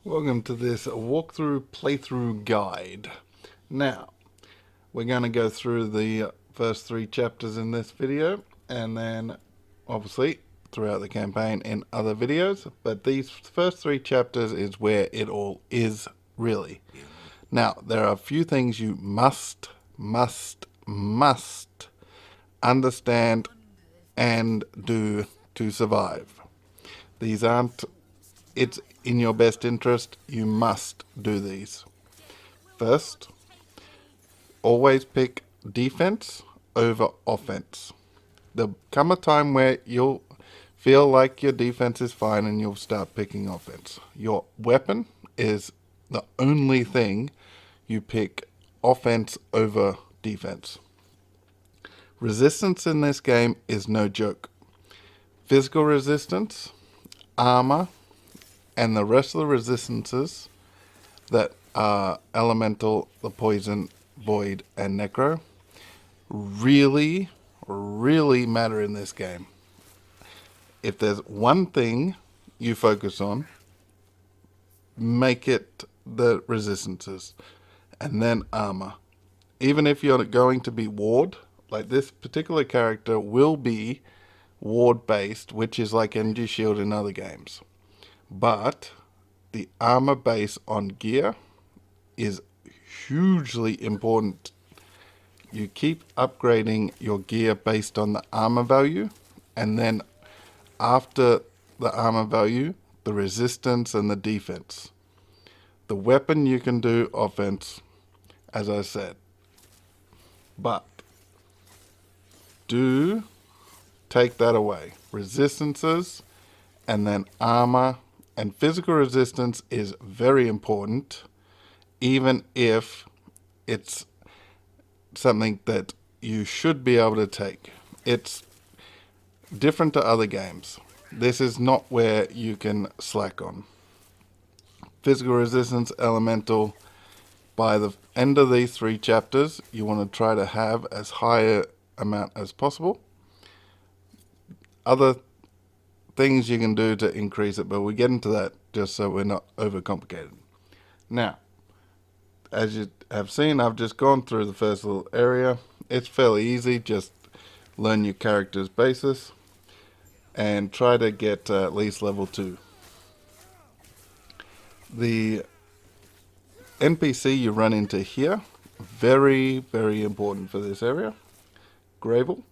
Welcome to this walkthrough playthrough guide. Now, we're going to go through the first 3 chapters in this video, and then obviously throughout the campaign in other videos, but these first 3 chapters is where it all is really. Now, there are a few things you must understand and do to survive. These aren't, it's in your best interest, you must do these. First, always pick defense over offense. There'll come a time where you'll feel like your defense is fine and you'll start picking offense. Your weapon is the only thing you pick offense over defense. Resistance in this game is no joke. Physical resistance, armor, and the rest of the resistances that are elemental, the poison, void, and necro really matter in this game. If there's one thing you focus on, make it the resistances and then armor. Even if you're going to be ward, like this particular character will be ward based, which is like energy shield in other games. But the armor base on gear is hugely important. You keep upgrading your gear based on the armor value, and then after the armor value, the resistance and the defense. The weapon you can do offense, as I said. But do take that away. Resistances and then armor and physical resistance is very important, even if it's something that you should be able to take. It's different to other games. This is not where you can slack on. Physical resistance, elemental. By the end of these 3 chapters, you want to try to have as high a amount as possible. Other things you can do to increase it, but we get into that just so we're not overcomplicated. Now, as you have seen, I've just gone through the first little area. It's fairly easy, just learn your character's basis and try to get at least level 2. The NPC you run into here, very important for this area, Gravel.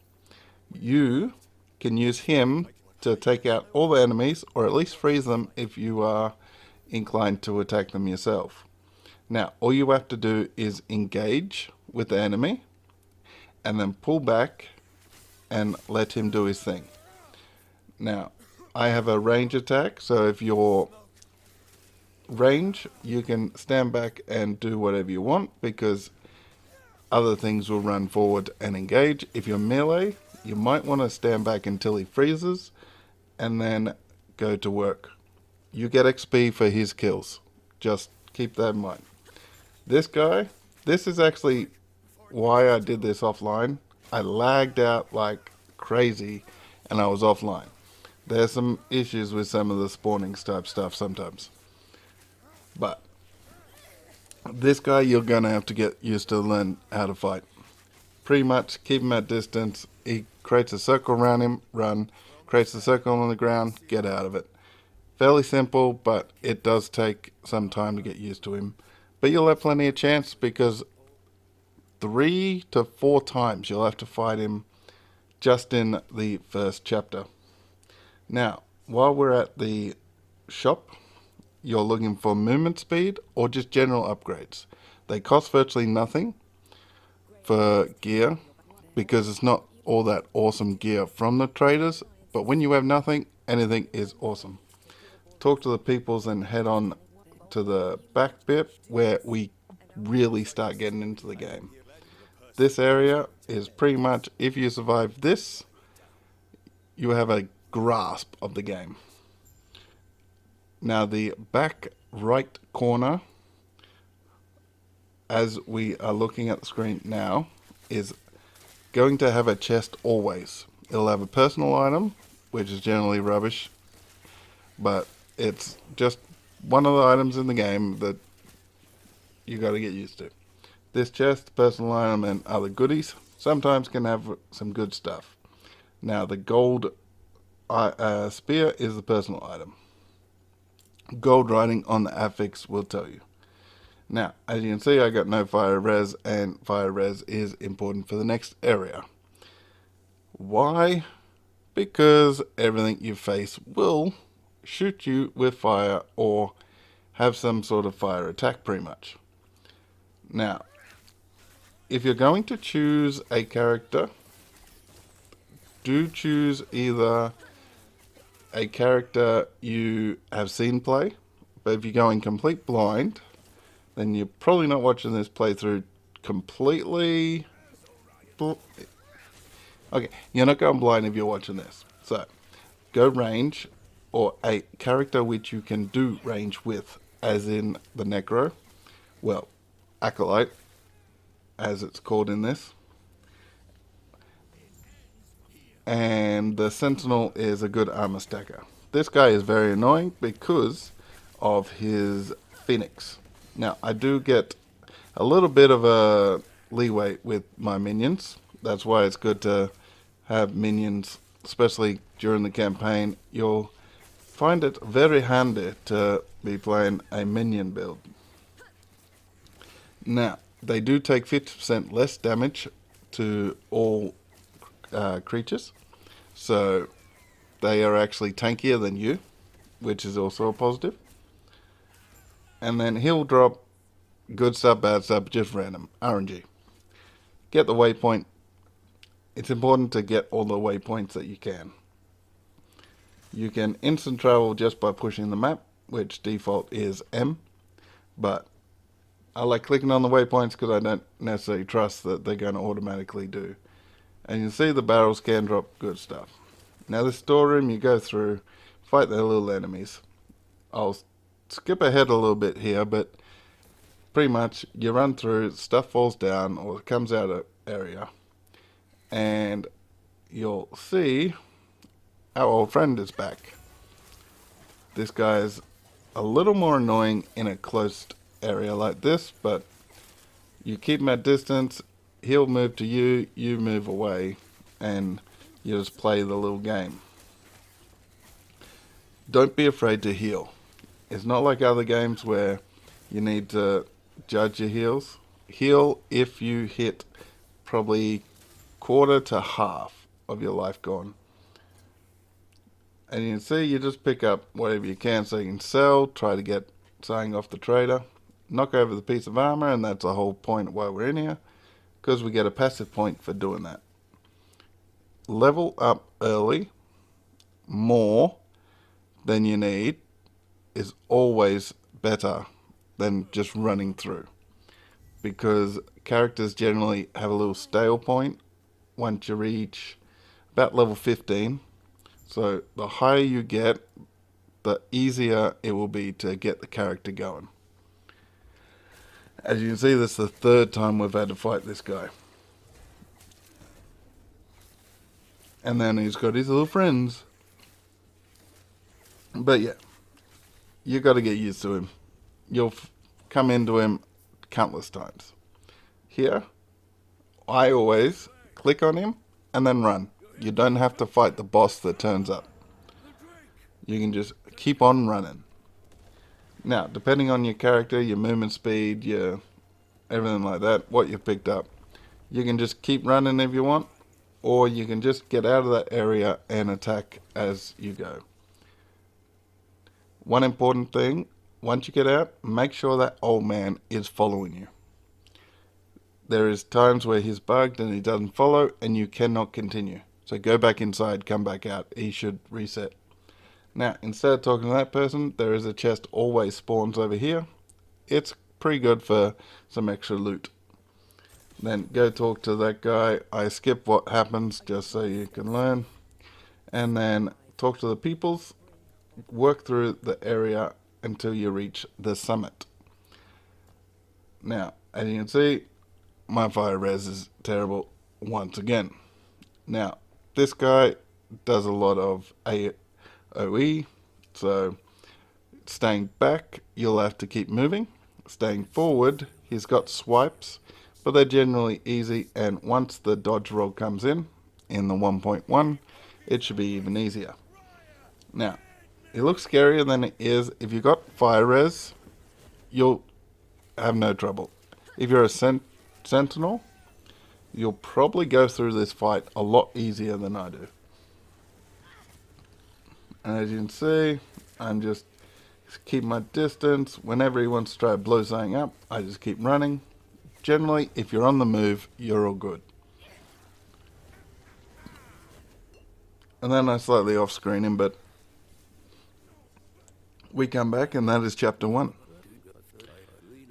You can use him to take out all the enemies, or at least freeze them if you are inclined to attack them yourself. Now, all you have to do is engage with the enemy and then pull back and let him do his thing. Now, I have a range attack, so if you're range, you can stand back and do whatever you want because other things will run forward and engage. If you're melee, you might want to stand back until he freezes and then go to work. You get XP for his kills. Just keep that in mind. This guy, this is actually why I did this offline. I lagged out like crazy and I was offline. There's some issues with some of the spawning type stuff sometimes. But this guy you're going to have to get used to learn how to fight. Pretty much keep him at distance. He creates a circle around him, run. Creates a circle on the ground, get out of it. Fairly simple, but it does take some time to get used to him. But you'll have plenty of chance because 3 to 4 times you'll have to fight him just in the first chapter. Now, while we're at the shop, you're looking for movement speed or just general upgrades. They cost virtually nothing for gear because it's not all that awesome gear from the traders, but when you have nothing, anything is awesome. Talk to the peoples and head on to the back bit where we really start getting into the game. This area is pretty much, if you survive this, you have a grasp of the game. Now the back right corner, as we are looking at the screen now, is going to have a chest always. It'll have a personal item, which is generally rubbish, but it's just one of the items in the game that you got to get used to. This chest, personal item, and other goodies sometimes can have some good stuff. Now, the gold spear is the personal item. Gold writing on the affix will tell you. Now, as you can see, I got no fire res, and fire res is important for the next area. Why? Because everything you face will shoot you with fire or have some sort of fire attack, pretty much. Now, if you're going to choose a character, do choose either a character you have seen play, but if you're going complete blind, then you're probably not watching this playthrough completely. Okay, you're not going blind if you're watching this. So, go range, or a character which you can do range with, as in the Necro, well, Acolyte, as it's called in this. And the Sentinel is a good armor stacker. This guy is very annoying because of his Phoenix. Now, I do get a little bit of a leeway with my minions. That's why it's good to have minions, especially during the campaign. You'll find it very handy to be playing a minion build. Now, they do take 50% less damage to all creatures, so they are actually tankier than you, which is also a positive. And then he'll drop good stuff, bad stuff, just random RNG. Get the waypoint. It's important to get all the waypoints that you can. You can instant travel just by pushing the map, which default is M, but I like clicking on the waypoints because I don't necessarily trust that they're going to automatically do. And you can see the barrels can drop good stuff. Now the storeroom, you go through, fight their little enemies. I'll skip ahead a little bit here, but pretty much you run through, stuff falls down or comes out of area, and you'll see our old friend is back. This guy is a little more annoying in a closed area like this, but you keep him at distance, he'll move to you, you move away, and you just play the little game. Don't be afraid to heal. It's not like other games where you need to judge your heals. Heal if you hit probably quarter to half of your life gone. And you can see you just pick up whatever you can so you can sell, try to get something off the trader, knock over the piece of armor, and that's the whole point why we're in here, because we get a passive point for doing that. Level up early, more than you need, is always better than just running through, because characters generally have a little stale point once you reach about level 15. So the higher you get, the easier it will be to get the character going. As you can see, this is the third time we've had to fight this guy. And then he's got his little friends. But yeah, you got to get used to him. You'll come into him countless times. Here, I always click on him and then run. You don't have to fight the boss that turns up. You can just keep on running. Now, depending on your character, your movement speed, your everything like that, what you've picked up, you can just keep running if you want, or you can just get out of that area and attack as you go. One important thing, once you get out, make sure that old man is following you. There is times where he's bugged and he doesn't follow and you cannot continue. So go back inside, come back out, he should reset. Now, instead of talking to that person, there is a chest always spawns over here. It's pretty good for some extra loot. Then go talk to that guy. I skip what happens just so you can learn. And then talk to the peoples. Work through the area until you reach the summit. Now, as you can see, my fire res is terrible once again. Now, this guy does a lot of AoE, so Staying back, you'll have to keep moving. Staying forward, he's got swipes, but they're generally easy, and once the dodge roll comes in the 1.1, it should be even easier. Now, it looks scarier than it is. If you've got fire res, you'll have no trouble. If you're a sentinel, you'll probably go through this fight a lot easier than I do. And as you can see, I'm just keep my distance. Whenever he wants to try to blow something up, I just keep running. Generally, if you're on the move, you're all good. And then I slightly off-screen him, but we come back, and that is chapter 1.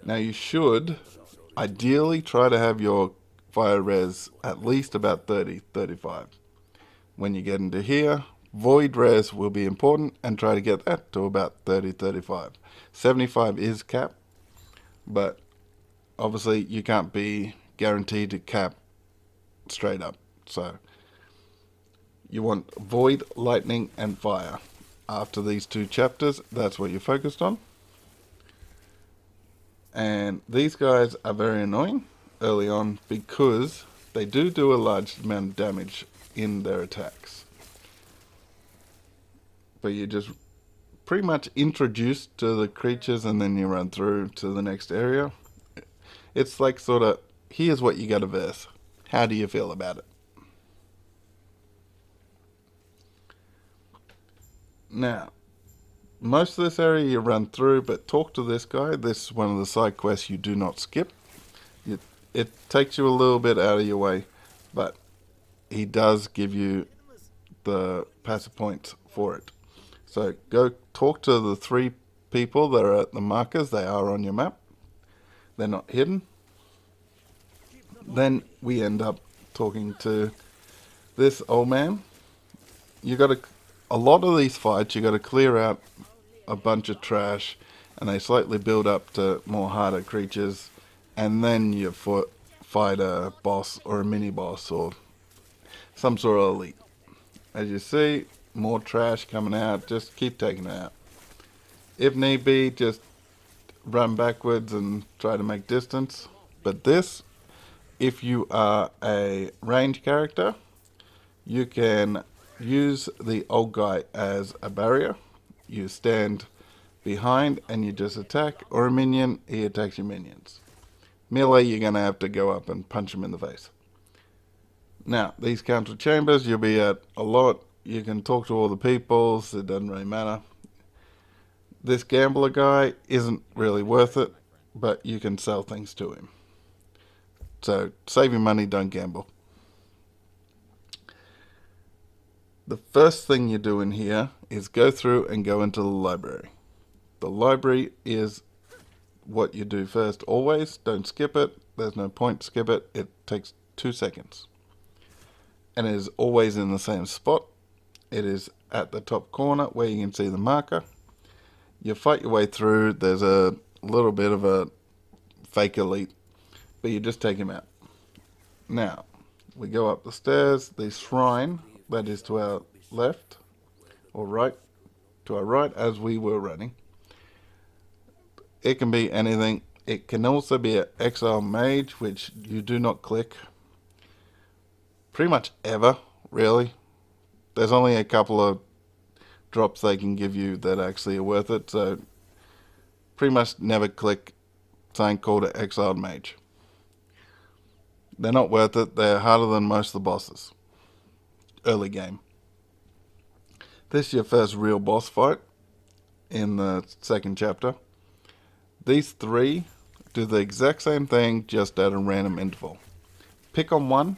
Now you should ideally try to have your fire res at least about 30, 35. When you get into here, void res will be important, and try to get that to about 30, 35. 75 is cap, but obviously you can't be guaranteed to cap straight up. So you want void, lightning, and fire. After these 2 chapters, that's what you're focused on. And these guys are very annoying early on because they do a large amount of damage in their attacks. But you just pretty much introduced to the creatures, and then you run through to the next area. It's like sort of, here's what you got to verse. How do you feel about it? Now, most of this area you run through, but talk to this guy. This is one of the side quests you do not skip. It takes you a little bit out of your way, but he does give you the passive points for it. So go talk to the 3 people that are at the markers. They are on your map. They're not hidden. Then we end up talking to this old man. You got to, a lot of these fights, you got to clear out a bunch of trash, and they slightly build up to more harder creatures, and then you fight a boss or a mini boss or some sort of elite. As you see, more trash coming out. Just keep taking it out. If need be, just run backwards and try to make distance. But this, if you are a range character, you can use the old guy as a barrier. You stand behind and you just attack, or a minion, he attacks your minions. Melee, you're going to have to go up and punch him in the face. Now, these council chambers, you'll be at a lot. You can talk to all the peoples, it doesn't really matter. This gambler guy isn't really worth it, but you can sell things to him. So, save your money, don't gamble. The first thing you do in here is go through and go into the library. The library is what you do first always. Don't skip it. There's no point to skip it. It takes 2 seconds. And it is always in the same spot. It is at the top corner where you can see the marker. You fight your way through. There's a little bit of a fake elite, but you just take him out. Now, we go up the stairs. The shrine that is to our left or right, to our right as we were running. It can be anything. It can also be an exile mage, which you do not click pretty much ever, really. There's only a couple of drops they can give you that actually are worth it, so pretty much never click something called an exiled mage. They're not worth it. They're harder than most of the bosses. Early game. This is your first real boss fight in the second chapter. These 3 do the exact same thing, just at a random interval. Pick on one,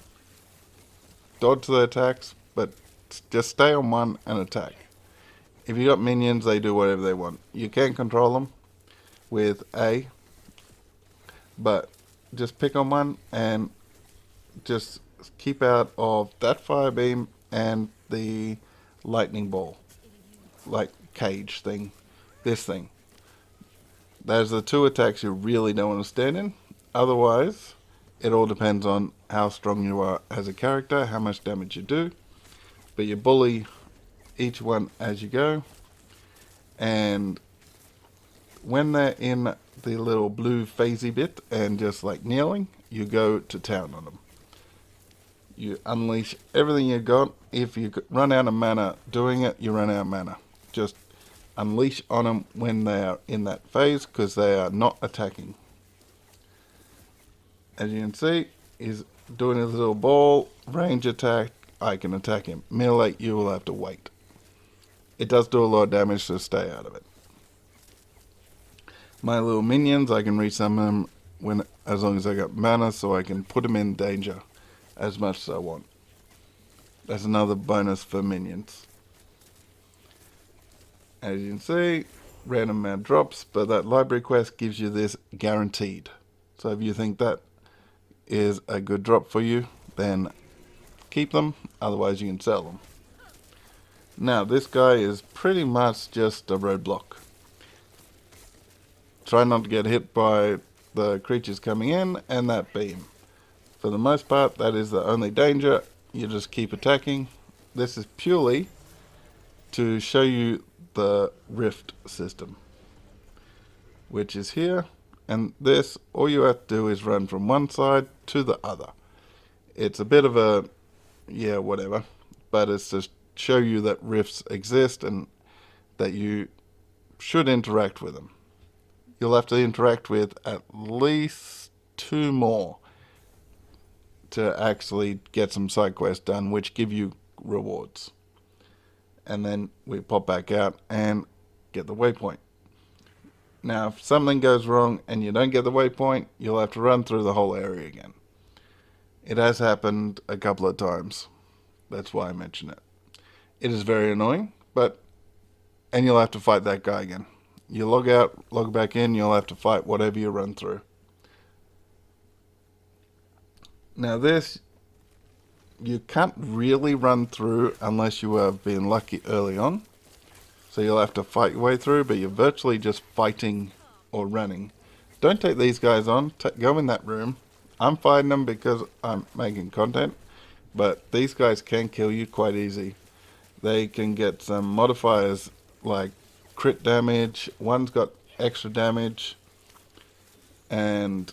dodge their attacks, but just stay on one and attack. If you got minions, they do whatever they want. You can control them with A, but just pick on one and just keep out of that fire beam and the lightning ball, like cage thing, this thing. Those are the 2 attacks you really don't want to stand in. Otherwise, it all depends on how strong you are as a character, how much damage you do. But you bully each one as you go. And when they're in the little blue phasey bit and just like kneeling, you go to town on them. You unleash everything you got. If you run out of mana doing it, you run out of mana. Just unleash on them when they are in that phase, because they are not attacking. As you can see, he's doing his little ball, range attack, I can attack him. Melee, you will have to wait. It does do a lot of damage, so stay out of it. My little minions, I can resummon them as long as I got mana, so I can put them in danger as much as I want. That's another bonus for minions. As you can see, random amount drops, but that library quest gives you this guaranteed. So if you think that is a good drop for you, then keep them, otherwise you can sell them. Now this guy is pretty much just a roadblock. Try not to get hit by the creatures coming in and that beam. For the most part, that is the only danger. You just keep attacking. This is purely to show you the rift system, which is here. And this, all you have to do is run from one side to the other. It's a bit of a, yeah, whatever. But it's to show you that rifts exist and that you should interact with them. You'll have to interact with at least 2 more to actually get some side quests done, which give you rewards. And then we pop back out and get the waypoint. Now, if something goes wrong and you don't get the waypoint, you'll have to run through the whole area again. It has happened a couple of times. That's why I mention it. It is very annoying, and you'll have to fight that guy again. You log out, log back in, you'll have to fight whatever you run through. Now this, you can't really run through unless you have been lucky early on. So you'll have to fight your way through, but you're virtually just fighting or running. Don't take these guys on, go in that room. I'm fighting them because I'm making content, but these guys can kill you quite easy. They can get some modifiers like crit damage, one's got extra damage, and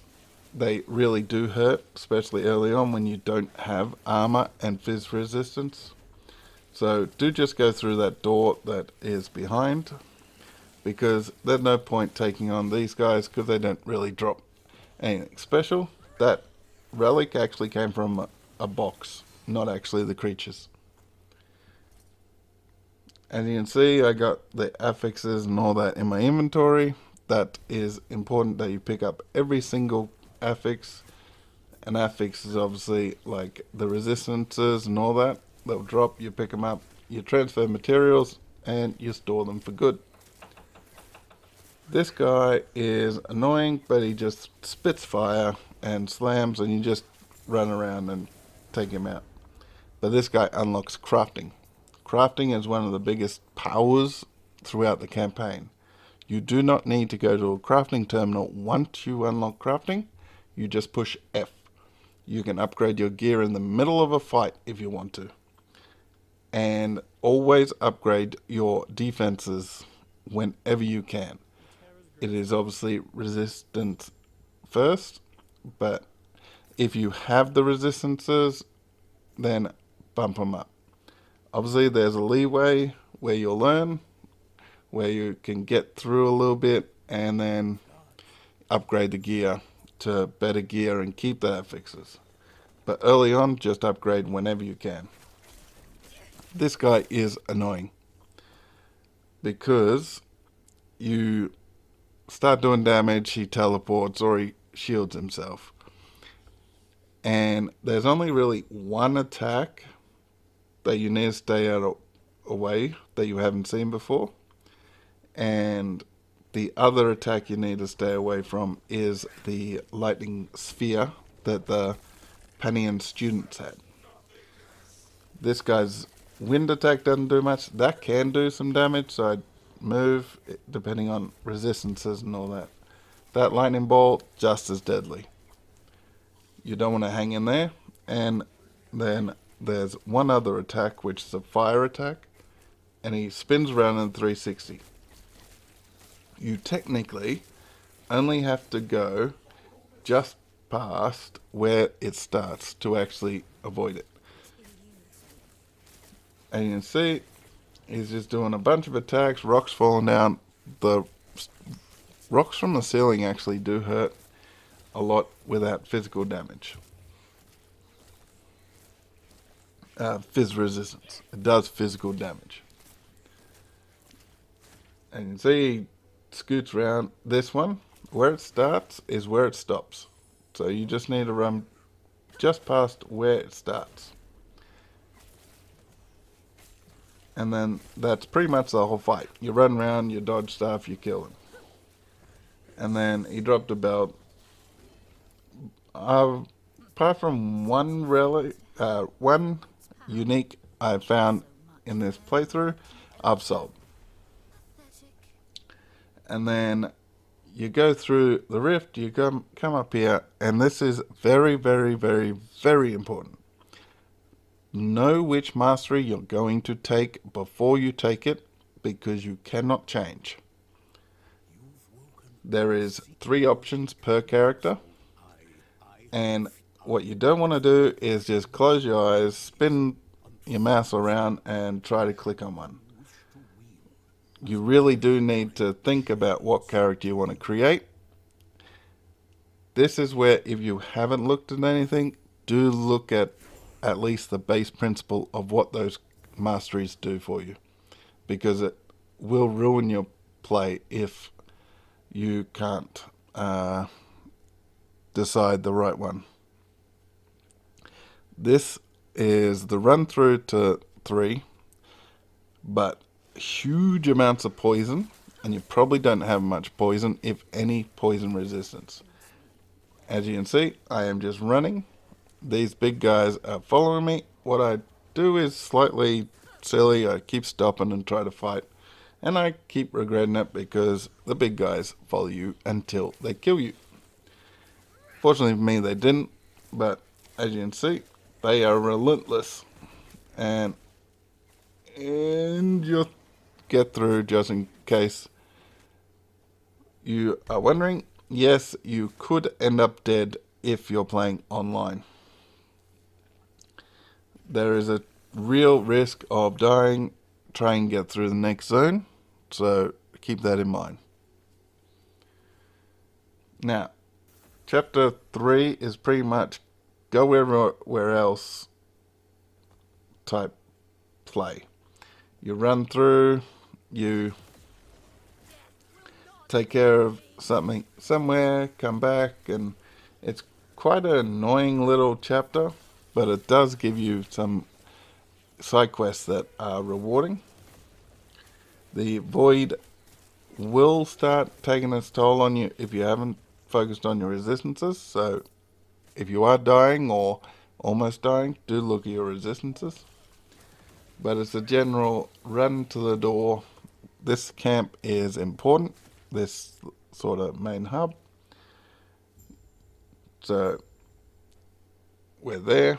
they really do hurt, especially early on when you don't have armor and fizz resistance. So do just go through that door that is behind, because there's no point taking on these guys because they don't really drop anything special. That relic actually came from a box, not actually the creatures. As you can see, I got the affixes and all that in my inventory. That is important that you pick up every single affix. An affix is obviously like the resistances and all that. They'll drop, you pick them up, you transfer materials, and you store them for good. This guy is annoying, but he just spits fire and slams, and you just run around and take him out. But this guy unlocks crafting. Crafting is one of the biggest powers throughout the campaign. You do not need to go to a crafting terminal once you unlock crafting. You just push F. You can upgrade your gear in the middle of a fight if you want to. And always upgrade your defenses whenever you can. It is obviously resistance first, but if you have the resistances, then bump them up. Obviously, there's a leeway where you'll learn, where you can get through a little bit and then upgrade the gear to better gear and keep the affixes. But early on, just upgrade whenever you can. This guy is annoying because you start doing damage, he teleports or he shields himself. And there's only really one attack that you need to stay away that you haven't seen before. And the other attack you need to stay away from is the lightning sphere that the Panian students had. This guy's wind attack doesn't do much. That can do some damage, so I'd move depending on resistances and all that. That lightning bolt, just as deadly. You don't want to hang in there. And then there's one other attack, which is a fire attack, and he spins around in 360. you technically only have to go just past where it starts to actually avoid it. And you can see he's just doing a bunch of attacks, rocks falling down. The rocks from the ceiling actually do hurt a lot without physical damage. Fizz resistance. It does physical damage. And you can see he scoots around. This one, where it starts is where it stops. So you just need to run just past where it starts. And then that's pretty much the whole fight. You run around, you dodge stuff, you kill him. And then he dropped a belt. Apart from one unique I found in this playthrough, I've sold. And then you go through the rift, you come up here, and this is very, very, very, very important. Know which mastery you're going to take before you take it, because you cannot change. There is 3 options per character, and what you don't want to do is just close your eyes, spin your mouse around, and try to click on one. You really do need to think about what character you want to create. This is where, if you haven't looked at anything, do look at least the base principle of what those masteries do for you, because it will ruin your play if you can't decide the right one. This is the run through to 3, but huge amounts of poison, and you probably don't have much poison, if any poison resistance. As you can see, I am just running. These big guys are following me. What I do is slightly silly. I keep stopping and try to fight, and I keep regretting it because the big guys follow you until they kill you. Fortunately for me, they didn't, but as you can see, they are relentless, and you'll get through. Just in case you are wondering, yes, you could end up dead if you're playing online. There is a real risk of dying trying to get through the next zone, so keep that in mind. Now, chapter 3 is pretty much go everywhere else type play. You run through, you take care of something somewhere, come back, and it's quite an annoying little chapter, but it does give you some side quests that are rewarding. The void will start taking its toll on you if you haven't focused on your resistances, so if you are dying or almost dying, do look at your resistances. But it's a general run to the door. This camp is important, this sort of main hub. So we're there.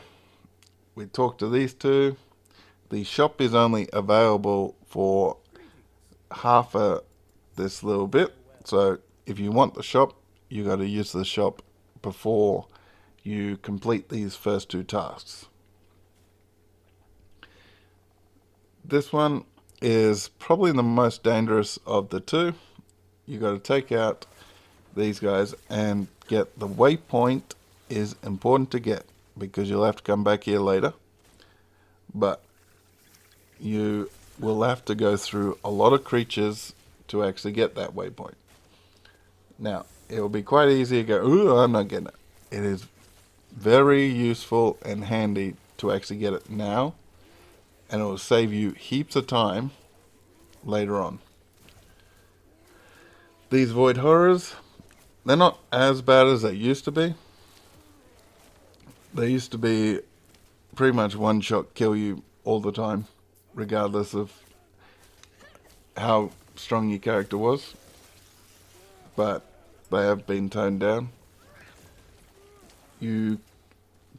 We talk to these 2. The shop is only available for half of this little bit. So if you want the shop, you got to use the shop before you complete these first 2 tasks. This one is probably the most dangerous of the 2. You got to take out these guys and get the waypoint. Is important to get because you'll have to come back here later, but you will have to go through a lot of creatures to actually get that waypoint. Now, it will be quite easy to go, ooh, I'm not getting it. It is very useful and handy to actually get it now, and it will save you heaps of time later on. These void horrors, they're not as bad as they used to be. They used to be pretty much one shot kill you all the time, regardless of how strong your character was. But they have been toned down. You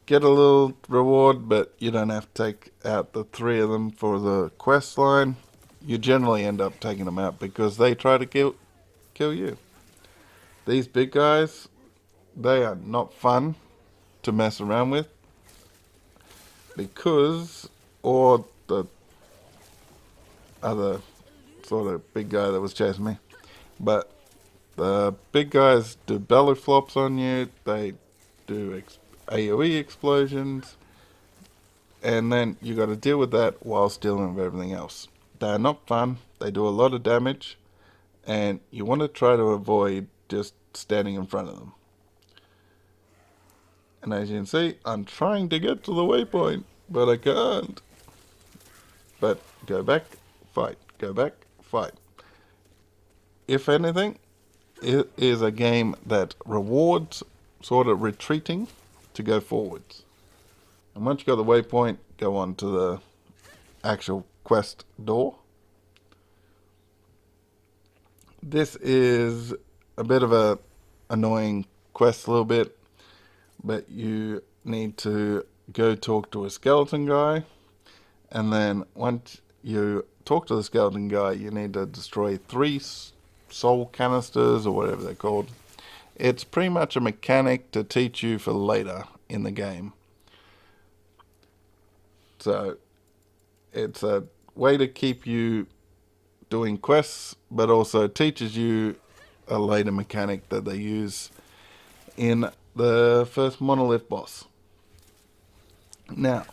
get a little reward, but you don't have to take out the 3 of them for the quest line. You generally end up taking them out because they try to kill you. These big guys, they are not fun to mess around with, because, or the other sort of big guy that was chasing me, but the big guys do belly flops on you, they do AoE explosions, and then you got to deal with that whilst dealing with everything else. They're not fun, they do a lot of damage, and you want to try to avoid just standing in front of them. And as you can see, I'm trying to get to the waypoint, but I can't. But go back, fight, go back, fight. If anything, it is a game that rewards sort of retreating to go forwards. And once you got the waypoint, go on to the actual quest door. This is a bit of a annoying quest a little bit, but you need to go talk to a skeleton guy, and then once you talk to the skeleton guy, you need to destroy 3 soul canisters, or whatever they're called. It's pretty much a mechanic to teach you for later in the game. So it's a way to keep you doing quests, but also teaches you a later mechanic that they use in the first monolith boss. Now,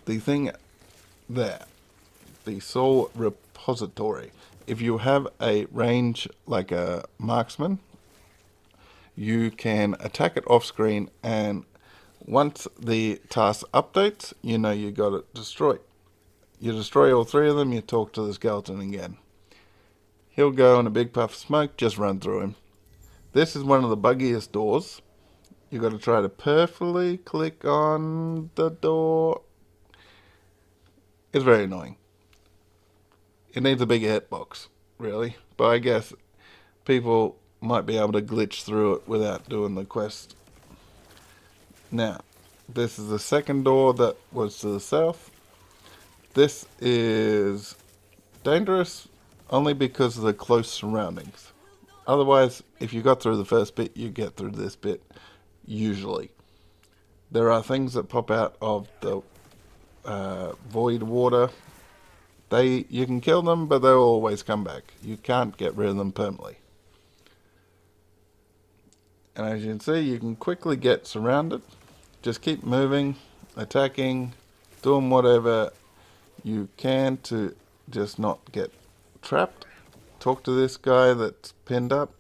the thing there, the soul repository. If you have a range like a marksman, you can attack it off screen, and once the task updates, you know you got it destroyed. You destroy all 3 of them, you talk to the skeleton again. He'll go in a big puff of smoke, just run through him. This is one of the buggiest doors. You got to try to perfectly click on the door. It's very annoying. It needs a bigger hitbox, really. But I guess people might be able to glitch through it without doing the quest. Now, this is the second door that was to the south. This is dangerous only because of the close surroundings. Otherwise, if you got through the first bit, you get through this bit, usually. There are things that pop out of the void water. You can kill them, but they'll always come back. You can't get rid of them permanently. And as you can see, you can quickly get surrounded. Just keep moving, attacking, doing whatever you can to just not get trapped. Talk to this guy that's pinned up.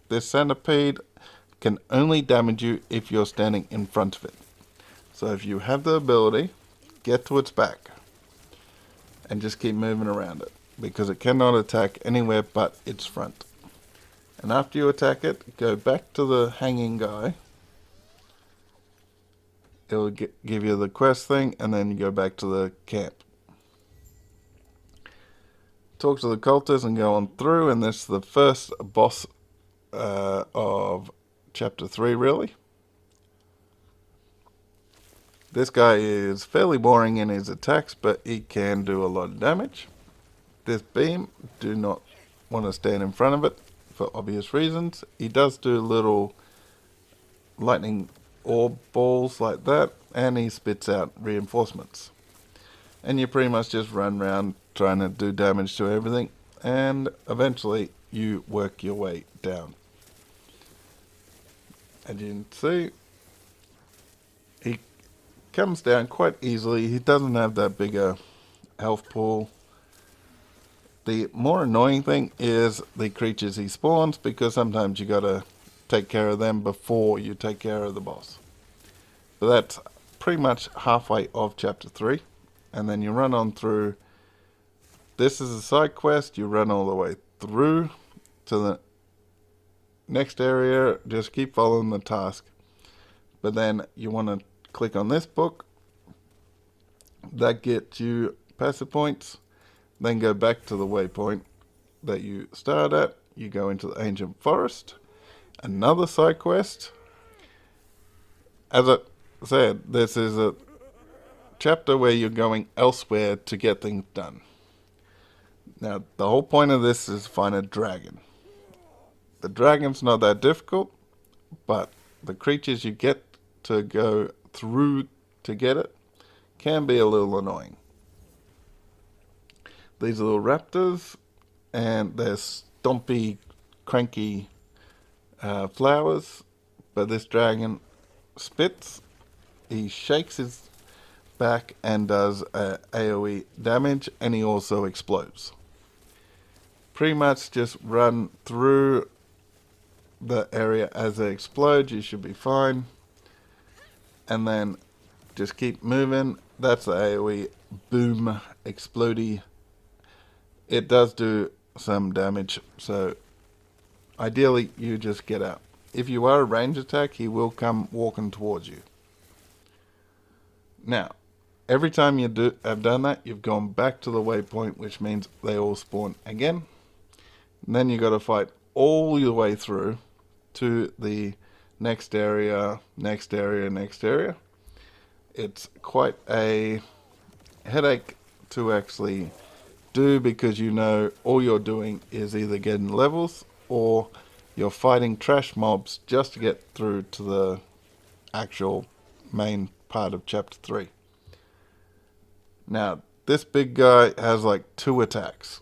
This centipede can only damage you if you're standing in front of it. So if you have the ability, get to its back and just keep moving around it, because it cannot attack anywhere but its front. And after you attack it, go back to the hanging guy. It'll give you the quest thing, and then you go back to the camp. Talk to the cultists and go on through, and this is the first boss of chapter 3, really. This guy is fairly boring in his attacks, but he can do a lot of damage. This beam, do not want to stand in front of it for obvious reasons. He does do little lightning orb balls like that, and he spits out reinforcements. And you pretty much just run around trying to do damage to everything, and eventually you work your way down. As you can see, he comes down quite easily. He doesn't have that bigger health pool. The more annoying thing is the creatures he spawns, because sometimes you gotta take care of them before you take care of the boss. But that's pretty much halfway of chapter 3, and then you run on through. This is a side quest. You run all the way through to the next area. Just keep following the task. But then you want to click on this book. That gets you passive points. Then go back to the waypoint that you started at. You go into the ancient forest. Another side quest. As I said, this is a chapter where you're going elsewhere to get things done. Now, the whole point of this is to find a dragon. The dragon's not that difficult, but the creatures you get to go through to get it can be a little annoying. These are little raptors, and they're stompy, cranky flowers, but this dragon spits. He shakes his back and does AoE damage, and he also explodes. Pretty much just run through the area as it explodes, you should be fine. And then just keep moving. That's the AoE boom explodey. It does do some damage, so ideally you just get out. If you are a range attack, he will come walking towards you. Now, every time you have done that, you've gone back to the waypoint, which means they all spawn again. And then you got to fight all your way through to the next area, next area, next area. It's quite a headache to actually do, because you know all you're doing is either getting levels or you're fighting trash mobs just to get through to the actual main part of chapter 3. Now, this big guy has like 2 attacks.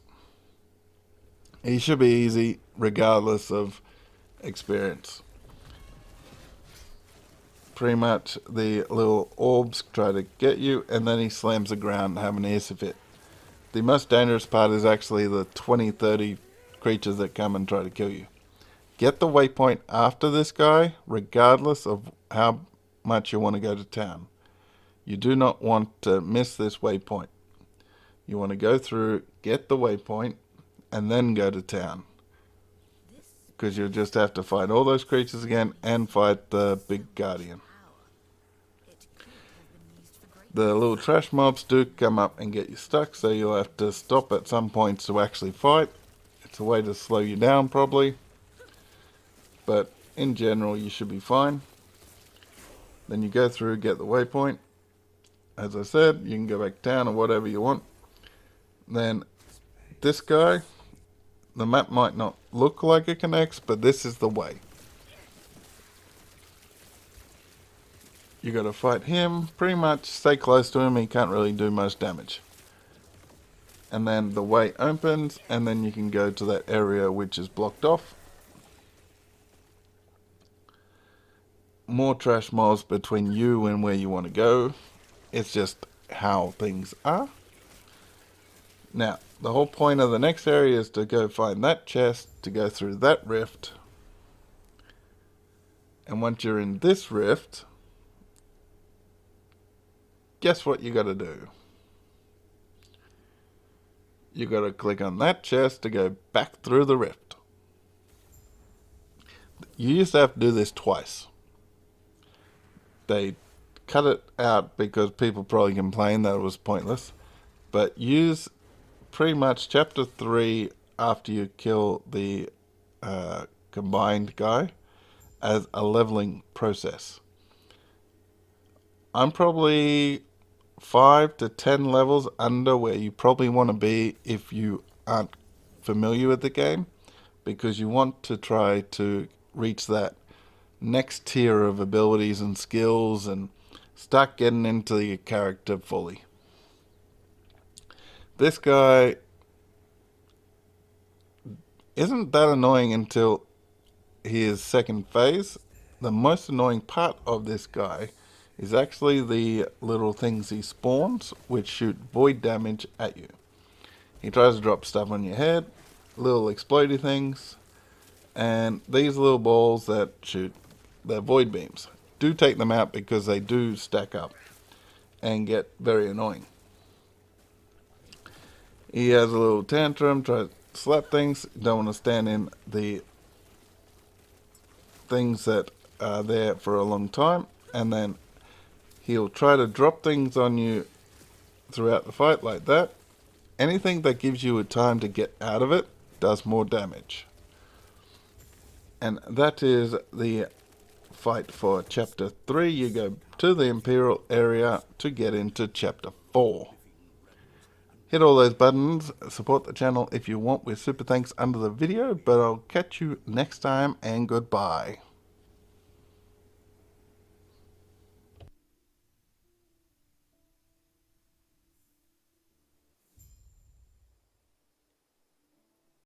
He should be easy regardless of experience. Pretty much the little orbs try to get you, and then he slams the ground having a hiss fit. The most dangerous part is actually the 20-30 creatures that come and try to kill you. Get the waypoint after this guy, regardless of how much you want to go to town. You do not want to miss this waypoint. You want to go through, get the waypoint, and then go to town. Because you'll just have to fight all those creatures again and fight the big guardian. The little trash mobs do come up and get you stuck, so you'll have to stop at some points to actually fight. It's a way to slow you down probably, but in general you should be fine. Then you go through, get the waypoint. As I said, you can go back down or whatever you want. Then this guy, the map might not look like it connects, but this is the way. You got to fight him, pretty much stay close to him, he can't really do much damage. And then the way opens, and then you can go to that area which is blocked off. More trash mobs between you and where you want to go. It's just how things are. Now, the whole point of the next area is to go find that chest, to go through that rift. And once you're in this rift, guess what you got to do? You got to click on that chest to go back through the rift. You used to have to do this twice. They cut it out because people probably complained that it was pointless. But use pretty much chapter 3 after you kill the combined guy as a leveling process. I'm probably 5 to 10 levels under where you probably want to be if you aren't familiar with the game, because you want to try to reach that next tier of abilities and skills and start getting into your character fully. This guy isn't that annoying until his second phase. The most annoying part of this guy is actually the little things he spawns, which shoot void damage at you. He tries to drop stuff on your head, little explodey things, and these little balls that shoot the void beams. Do take them out because they do stack up and get very annoying. He has a little tantrum, tries to slap things, don't want to stand in the things that are there for a long time, and then he'll try to drop things on you throughout the fight like that. Anything that gives you a time to get out of it does more damage. And that is the fight for chapter 3. You go to the Imperial area to get into chapter 4. Hit all those buttons, support the channel if you want with super thanks under the video, but I'll catch you next time and goodbye.